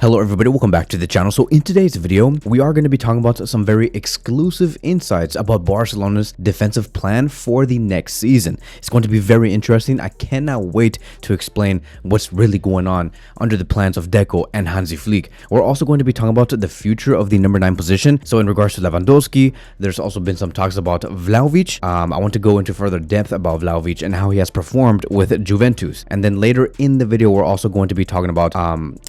Hello everybody, welcome back to the channel. So in today's video, we are going to be talking about some very exclusive insights about Barcelona's defensive plan for the next season. It's going to be very interesting. I cannot wait to explain what's really going on under the plans of Deco and Hansi Flick. We're also going to be talking about the future of the number 9 position. So in regards to Lewandowski, there's also been some talks about Vlahovic. I want to go into further depth about Vlahovic and how he has performed with Juventus. And then later in the video, we're also going to be talking about,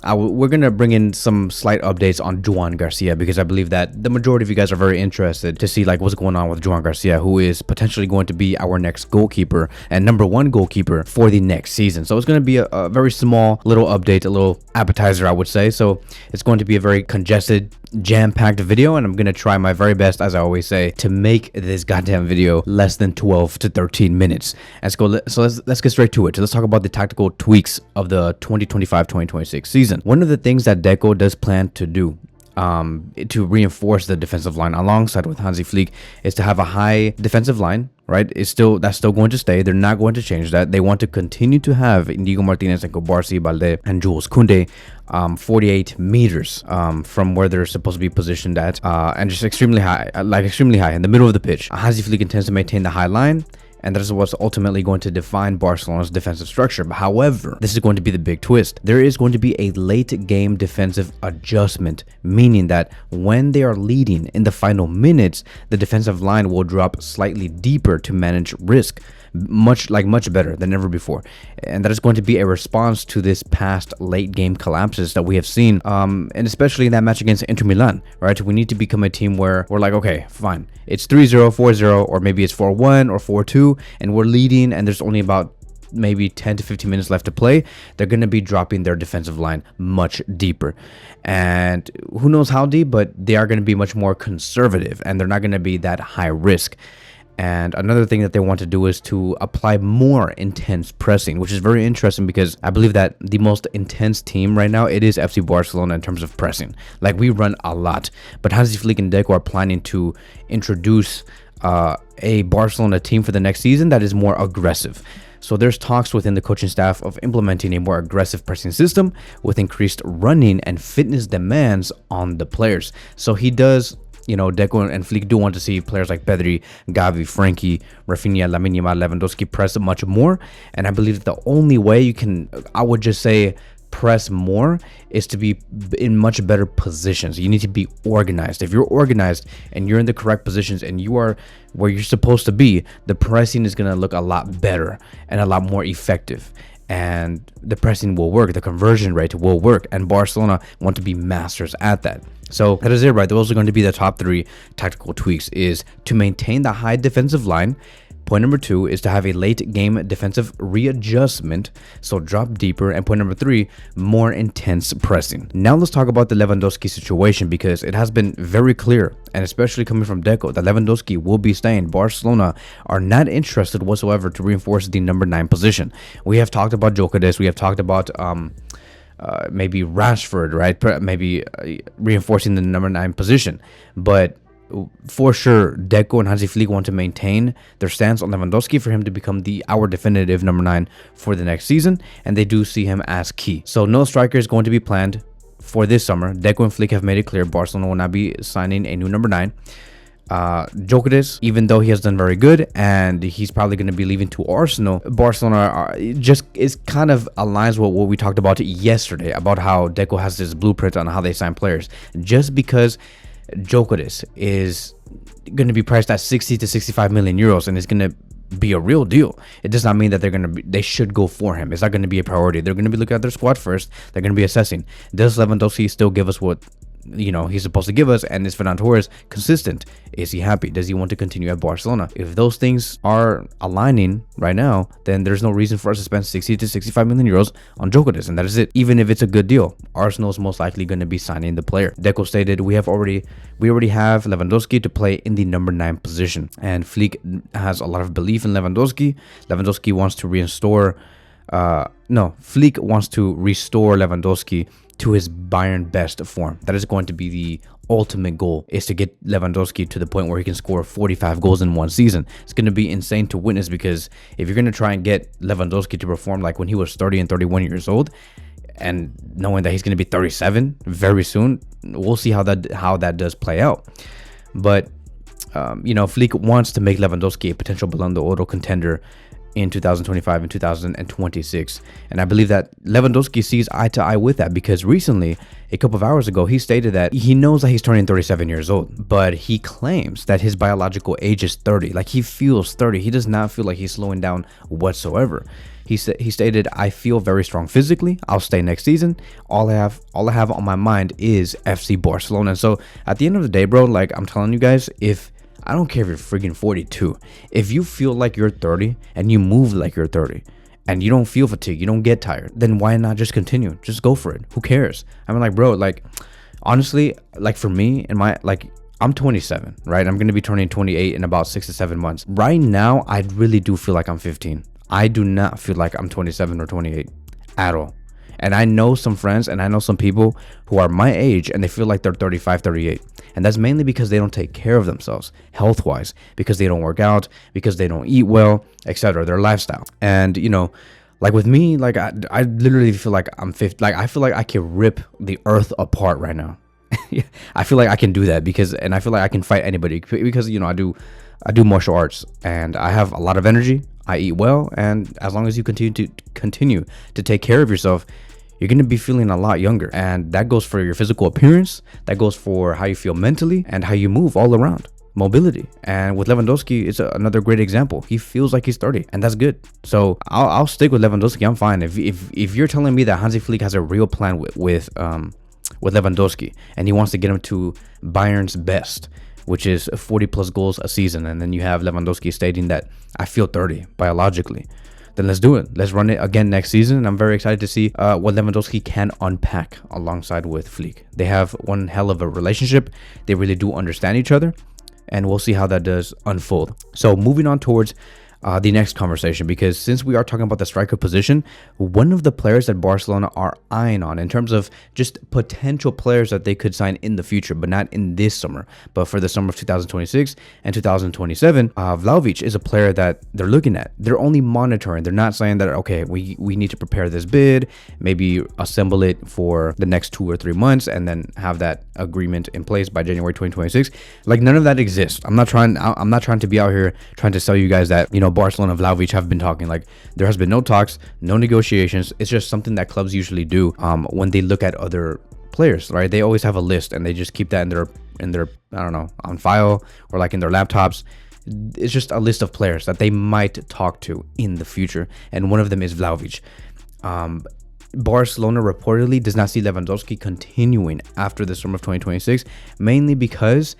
we're going to bring in some slight updates on Juan Garcia, because I believe that the majority of you guys are very interested to see like what's going on with Juan Garcia, who is potentially going to be our next goalkeeper and number 1 goalkeeper for the next season. So it's going to be a very small little update, a little appetizer, I would say. So it's going to be a very congested, jam-packed video, and I'm going to try my very best, as I always say, to make this goddamn video less than 12 to 13 minutes. Let's get straight to it. So let's talk about the tactical tweaks of the 2025-2026 season. One of the things that Deco does plan to do to reinforce the defensive line alongside with Hansi Flick is to have a high defensive line, right? That's still going to stay. They're not going to change that. They want to continue to have Inigo Martinez and Kobarsi, Balde, and Jules Koundé 48 meters from where they're supposed to be positioned at, and just extremely high in the middle of the pitch. Hansi Flick intends to maintain the high line, and that is what's ultimately going to define Barcelona's defensive structure. However, this is going to be the big twist. There is going to be a late game defensive adjustment, meaning that when they are leading in the final minutes, the defensive line will drop slightly deeper to manage risk, much better than ever before. And that is going to be a response to this past late game collapses that we have seen, and especially in that match against Inter Milan, right? We need to become a team where we're like, okay, fine, it's 3-0, 4-0, or maybe it's 4-1 or 4-2, and we're leading and there's only about maybe 10 to 15 minutes left to play. They're going to be dropping their defensive line much deeper, and who knows how deep, but they are going to be much more conservative, and they're not going to be that high risk. And another thing that they want to do is to apply more intense pressing, which is very interesting because I believe that the most intense team right now, it is FC Barcelona in terms of pressing. Like, we run a lot, but Hansi Flick and Deco are planning to introduce a Barcelona team for the next season that is more aggressive. So there's talks within the coaching staff of implementing a more aggressive pressing system with increased running and fitness demands on the players. So he does, Deco and Flick do want to see players like Pedri, Gavi, Frankie, Rafinha, Lamine Yamal, Lewandowski press much more. And I believe that the only way you can, I would just say, press more is to be in much better positions. You need to be organized. If you're organized and you're in the correct positions and you are where you're supposed to be, the pressing is going to look a lot better and a lot more effective. And the pressing will work, the conversion rate will work, and Barcelona want to be masters at that. So that is it, right? Those are going to be the top 3 tactical tweaks: is to maintain the high defensive line. Point number 2 is to have a late game defensive readjustment, so drop deeper. And point number 3, more intense pressing. Now let's talk about the Lewandowski situation, because it has been very clear, and especially coming from Deco, that Lewandowski will be staying. Barcelona are not interested whatsoever to reinforce the number 9 position. We have talked about Gyökeres, we have talked about maybe Rashford, right? Maybe reinforcing the number 9 position, but for sure, Deco and Hansi Flick want to maintain their stance on Lewandowski for him to become our definitive number 9 for the next season, and they do see him as key. So no striker is going to be planned for this summer. Deco and Flick have made it clear Barcelona will not be signing a new number 9. Gyökeres, even though he has done very good and he's probably going to be leaving to Arsenal, Barcelona is kind of aligns with what we talked about yesterday, about how Deco has this blueprint on how they sign players. Just because Gyökeres is going to be priced at 60 to 65 million euros and is going to be a real deal, it does not mean that they should go for him. It's not going to be a priority. They're going to be looking at their squad first. They're going to be assessing, does Lewandowski still give us what he's supposed to give us, and is Ferran Torres consistent? Is he happy? Does he want to continue at Barcelona? If those things are aligning right now, then there's no reason for us to spend 60 to 65 million euros on Gyökeres, and that is it. Even if it's a good deal, Arsenal is most likely going to be signing the player. Deco stated, we already have Lewandowski to play in the number 9 position, and Flick has a lot of belief in Lewandowski. Lewandowski wants to Flick wants to restore Lewandowski to his Bayern best form. That is going to be the ultimate goal, is to get Lewandowski to the point where he can score 45 goals in one season. It's going to be insane to witness, because if you're going to try and get Lewandowski to perform like when he was 30 and 31 years old, and knowing that he's going to be 37 very soon, we'll see how that does play out. But Flick wants to make Lewandowski a potential Ballon d'Or contender in 2025 and 2026, and I believe that Lewandowski sees eye to eye with that, because recently, a couple of hours ago, he stated that he knows that he's turning 37 years old, but he claims that his biological age is 30. Like, he feels 30. He does not feel like he's slowing down whatsoever. He stated, "I feel very strong physically. I'll stay next season. All I have on my mind is FC Barcelona." So at the end of the day, bro, like, I'm telling you guys, I don't care if you're freaking 42. If you feel like you're 30 and you move like you're 30 and you don't feel fatigue, you don't get tired, then why not just continue? Just go for it. Who cares? I mean, like, bro, like, honestly, like, for me, I'm 27, right? I'm going to be turning 28 in about 6 to 7 months. Right now, I really do feel like I'm 15. I do not feel like I'm 27 or 28 at all. And I know some friends and I know some people who are my age and they feel like they're 35, 38. And that's mainly because they don't take care of themselves health-wise, because they don't work out, because they don't eat well, etc. Their lifestyle. And, like with me, like I literally feel like I'm 50. Like, I feel like I can rip the earth apart right now. I feel like I can do that and I feel like I can fight anybody because, I do martial arts and I have a lot of energy. I eat well, and as long as you continue to take care of yourself, you're going to be feeling a lot younger. And that goes for your physical appearance, that goes for how you feel mentally, and how you move all around. Mobility. And with Lewandowski, it's another great example. He feels like he's 30, and that's good. So I'll stick with Lewandowski. I'm fine. If you're telling me that Hansi Flick has a real plan with Lewandowski, and he wants to get him to Bayern's best, which is 40 plus goals a season, and then you have Lewandowski stating that I feel 30 biologically, then let's do it. Let's run it again next season. And I'm very excited to see what Lewandowski can unpack alongside with Flick. They have one hell of a relationship. They really do understand each other, and we'll see how that does unfold. So moving on towards the next conversation, because since we are talking about the striker position, one of the players that Barcelona are eyeing on in terms of just potential players that they could sign in the future, but not in this summer, but for the summer of 2026 and 2027, Vlahovic is a player that they're looking at. They're only monitoring. They're not saying that, okay, we need to prepare this bid, maybe assemble it for the next 2 or 3 months, and then have that agreement in place by January 2026. Like, none of that exists. I'm not trying to be out here trying to sell you guys that, Barcelona and Vlahovic have been talking. Like, there has been no talks, no negotiations. It's just something that clubs usually do when they look at other players, right? They always have a list and they just keep that in their I don't know, on file or like in their laptops. It's just a list of players that they might talk to in the future, and one of them is Vlahovic. Barcelona reportedly does not see Lewandowski continuing after the summer of 2026, mainly because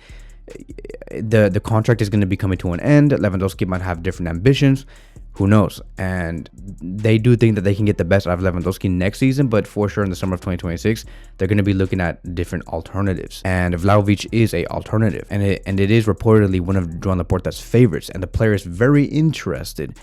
the contract is going to be coming to an end. Lewandowski might have different ambitions. Who knows? And they do think that they can get the best out of Lewandowski next season, but for sure in the summer of 2026, they're going to be looking at different alternatives. And Vlahovic is a alternative, and it is reportedly one of Dušan Laporta's favorites, and the player is very interested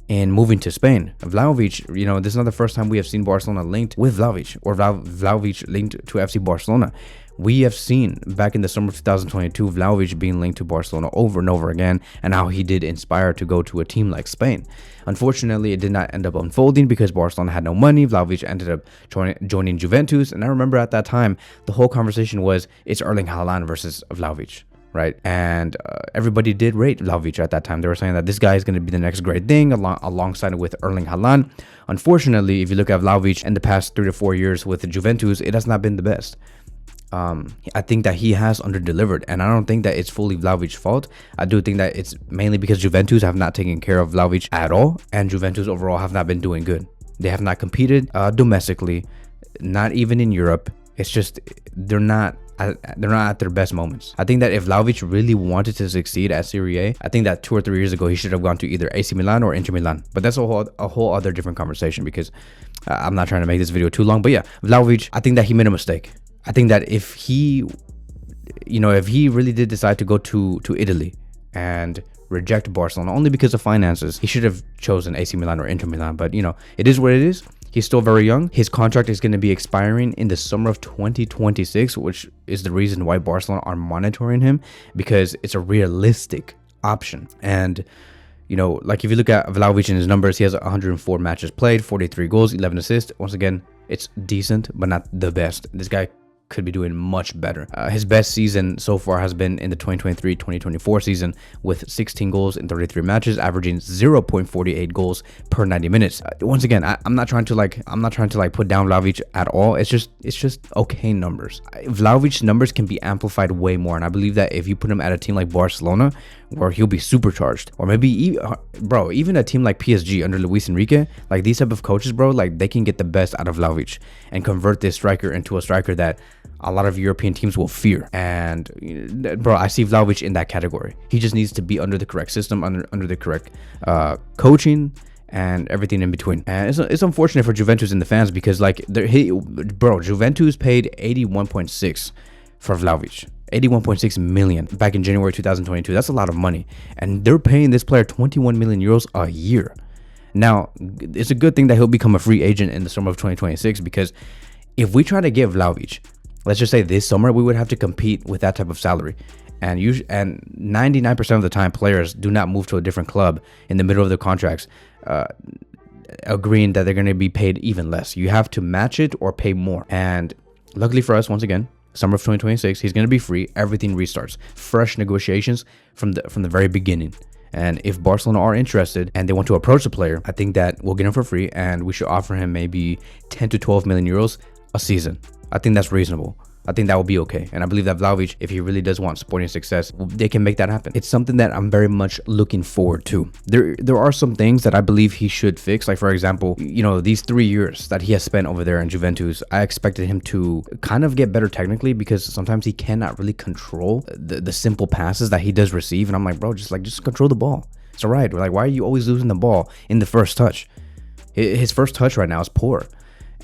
in moving to Spain. Vlahovic, this is not the first time we have seen Barcelona linked with Vlahovic, or Vlahovic linked to FC Barcelona. We have seen back in the summer of 2022 Vlahovic being linked to Barcelona over and over again, and how he did inspire to go to a team like Spain. Unfortunately, it did not end up unfolding because Barcelona had no money. Vlahovic ended up joining Juventus, and I remember at that time the whole conversation was, it's Erling Haaland versus Vlahovic, right? And everybody did rate Vlahovic at that time. They were saying that this guy is going to be the next great thing alongside with Erling Haaland. Unfortunately, if you look at Vlahovic in the past 3 to 4 years with Juventus, it has not been the best. I think that he has under-delivered, and I don't think that it's fully Vlahovic's fault. I do think that it's mainly because Juventus have not taken care of Vlahovic at all, and Juventus overall have not been doing good. They have not competed domestically, not even in Europe. It's just they're not at their best moments. I think that if Vlahovic really wanted to succeed at Serie A, I think that 2 or 3 years ago he should have gone to either AC Milan or Inter Milan. But that's a whole other different conversation, because I'm not trying to make this video too long. But yeah, Vlahovic, I think that he made a mistake. I think that if he really did decide to go to Italy and reject Barcelona only because of finances, he should have chosen AC Milan or Inter Milan. But it is what it is. He's still very young. His contract is going to be expiring in the summer of 2026, which is the reason why Barcelona are monitoring him, because it's a realistic option. And like if you look at Vlahovic and his numbers, he has 104 matches played, 43 goals, 11 assists. Once again, It's decent, but not the best. This guy could be doing much better. His best season so far has been in the 2023-2024 season with 16 goals in 33 matches, averaging 0.48 goals per 90 minutes. Once again, I'm not trying to like put down Vlahovic at all. It's just okay numbers. Vlahovic's numbers can be amplified way more, and I believe that if you put him at a team like Barcelona, where he'll be supercharged, or maybe even a team like PSG under Luis Enrique, like these type of coaches, bro, like they can get the best out of Vlahovic and convert this striker into a striker that a lot of European teams will fear. And bro, I see Vlahovic in that category. He just needs to be under the correct system, under the correct coaching and everything in between. And it's unfortunate for Juventus and the fans, because like Juventus paid 81.6 for Vlahovic. 81.6 million back in January 2022. That's a lot of money, and they're paying this player 21 million euros a year. Now, it's a good thing that he'll become a free agent in the summer of 2026, because if we try to get Vlahovic, let's just say this summer, we would have to compete with that type of salary. And 99% of the time, players do not move to a different club in the middle of their contracts, agreeing that they're going to be paid even less. You have to match it or pay more. And luckily for us, once again, summer of 2026, he's going to be free. Everything restarts. Fresh negotiations from the very beginning. And if Barcelona are interested and they want to approach the player, I think that we'll get him for free, and we should offer him maybe 10 to 12 million euros a season. I think that's reasonable. I think that will be okay. And I believe that Vlahovic, if he really does want sporting success, they can make that happen. It's something that I'm very much looking forward to. There are some things that I believe he should fix. Like, for example, these 3 years that he has spent over there in Juventus, I expected him to kind of get better technically, because sometimes he cannot really control the simple passes that he does receive. And I'm like, bro, just control the ball. It's all right. We're like, why are you always losing the ball in the first touch? His first touch right now is poor.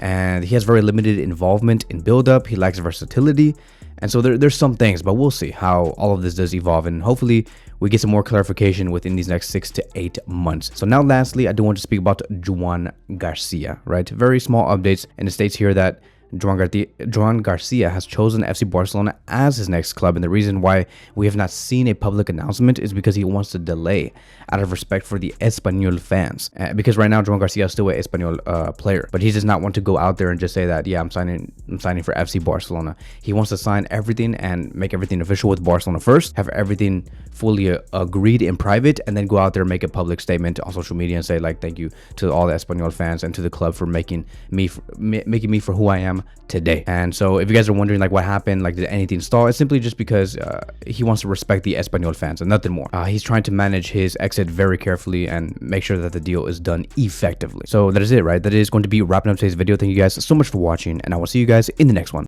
And he has very limited involvement in build-up. He lacks versatility. And so there's some things, but we'll see how all of this does evolve. And hopefully we get some more clarification within these next 6 to 8 months. So now lastly, I do want to speak about Joan Garcia, right? Very small updates. And it states here that Joan Garcia has chosen FC Barcelona as his next club, and the reason why we have not seen a public announcement is because he wants to delay out of respect for the Espanyol fans. Because right now Joan Garcia is still an Espanyol player, but he does not want to go out there and just say that, yeah, I'm signing for FC Barcelona. He wants to sign everything and make everything official with Barcelona first, have everything fully agreed in private, and then go out there and make a public statement on social media and say, like, thank you to all the Espanyol fans and to the club for making me for who I am today. And so if you guys are wondering like what happened, like did anything stall, it's simply just because he wants to respect the Espanyol fans and nothing more. He's trying to manage his exit very carefully and make sure that the deal is done effectively. So that is it, right? That is going to be wrapping up today's video. Thank you guys so much for watching, and I will see you guys in the next one.